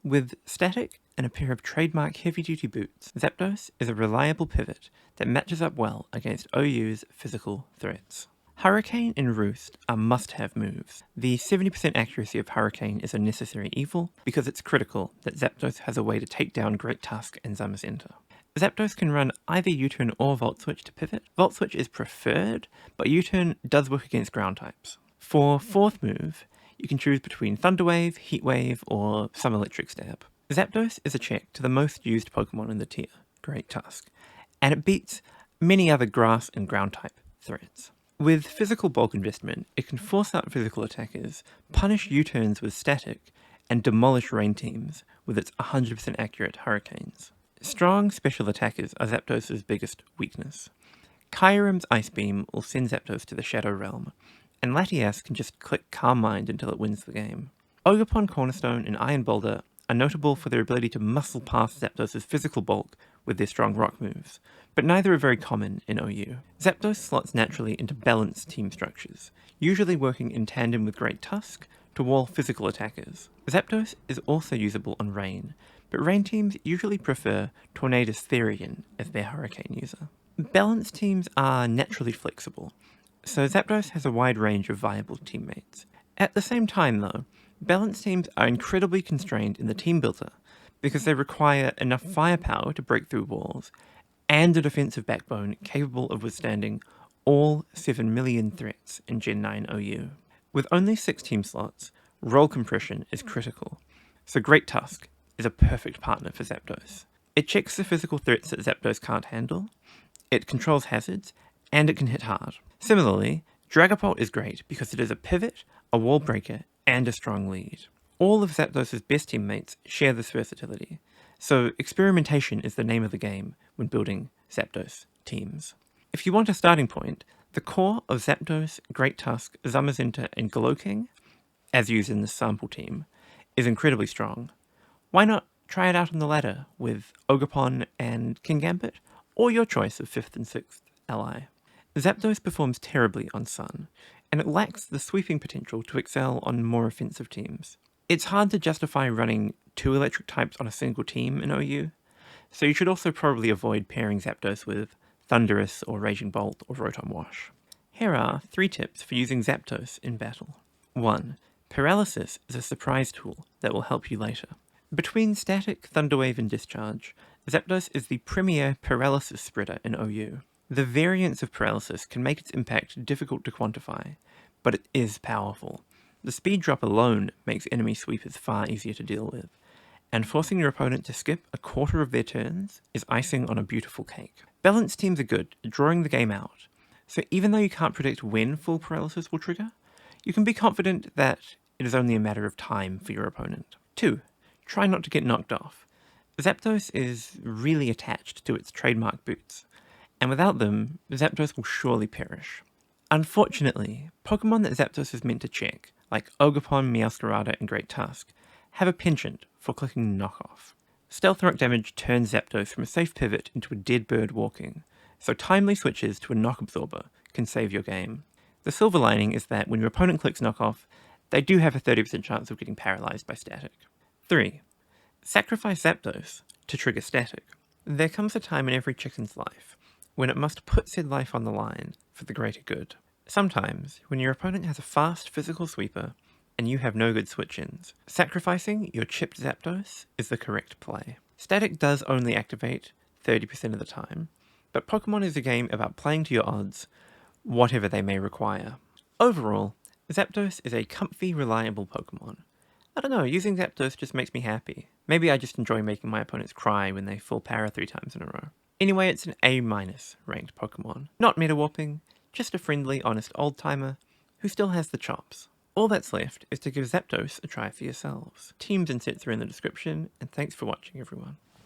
With static and a pair of trademark heavy-duty boots, Zapdos is a reliable pivot that matches up well against OU's physical threats. Hurricane and Roost are must-have moves. The 70% accuracy of Hurricane is a necessary evil because it's critical that Zapdos has a way to take down Great Tusk and Zamazenta. Zapdos can run either U-turn or Volt Switch to pivot. Volt Switch is preferred, but U-turn does work against ground types. For fourth move, you can choose between Thunder Wave, Heat Wave, or some Electric Stab. Zapdos is a check to the most used Pokemon in the tier, Great Tusk, and it beats many other grass and ground type threats. With physical bulk investment, it can force out physical attackers, punish U-turns with static, and demolish rain teams with its 100% accurate Hurricanes. Strong special attackers are Zapdos' biggest weakness. Kyurem's Ice Beam will send Zapdos to the Shadow Realm, and Latias can just click Calm Mind until it wins the game. Ogerpon, Cornerstone, and Iron Boulder are notable for their ability to muscle past Zapdos' physical bulk with their strong rock moves, but neither are very common in OU. Zapdos slots naturally into balanced team structures, usually working in tandem with Great Tusk to wall physical attackers. Zapdos is also usable on Rain, but Rain teams usually prefer Tornadus Therian as their Hurricane user. Balanced teams are naturally flexible, so Zapdos has a wide range of viable teammates. At the same time though, balanced teams are incredibly constrained in the team builder because they require enough firepower to break through walls and a defensive backbone capable of withstanding all 7 million threats in Gen 9 OU. With only 6 team slots, role compression is critical, so Great Tusk is a perfect partner for Zapdos. It checks the physical threats that Zapdos can't handle, it controls hazards, and it can hit hard. Similarly, Dragapult is great because it is a pivot, a wall breaker, and a strong lead. All of Zapdos' best teammates share this versatility, so experimentation is the name of the game when building Zapdos teams. If you want a starting point, the core of Zapdos, Great Tusk, Zamazenta, and Glowking, as used in this sample team, is incredibly strong. Why not try it out on the ladder with Ogerpon and Kingambit, or your choice of 5th and 6th ally? Zapdos performs terribly on Sun, and it lacks the sweeping potential to excel on more offensive teams. It's hard to justify running 2 electric types on a single team in OU, so you should also probably avoid pairing Zapdos with Thundurus or Raging Bolt or Rotom Wash. Here are 3 tips for using Zapdos in battle. 1. Paralysis is a surprise tool that will help you later. Between Static, Thunderwave, and Discharge, Zapdos is the premier paralysis spreader in OU. The variance of paralysis can make its impact difficult to quantify, but it is powerful. The speed drop alone makes enemy sweepers far easier to deal with, and forcing your opponent to skip a quarter of their turns is icing on a beautiful cake. Balanced teams are good at drawing the game out, so even though you can't predict when full paralysis will trigger, you can be confident that it is only a matter of time for your opponent. 2. Try not to get knocked off. Zapdos is really attached to its trademark boots, and without them, Zapdos will surely perish. Unfortunately, Pokemon that Zapdos is meant to check, like Ogerpon, Meowscarada, and Great Tusk, have a penchant for clicking knockoff. Stealth Rock damage turns Zapdos from a safe pivot into a dead bird walking, so timely switches to a Knock Absorber can save your game. The silver lining is that when your opponent clicks knockoff, they do have a 30% chance of getting paralyzed by static. 3. Sacrifice Zapdos to trigger static. There comes a time in every chicken's life when it must put said life on the line for the greater good. Sometimes, when your opponent has a fast physical sweeper and you have no good switch-ins, sacrificing your chipped Zapdos is the correct play. Static does only activate 30% of the time, but Pokemon is a game about playing to your odds, whatever they may require. Overall, Zapdos is a comfy, reliable Pokemon. I don't know, using Zapdos just makes me happy. Maybe I just enjoy making my opponents cry when they full para 3 times in a row. Anyway, it's an A- ranked Pokemon. Not meta-warping, just a friendly, honest old-timer who still has the chops. All that's left is to give Zapdos a try for yourselves. Teams and sets are in the description, and thanks for watching everyone.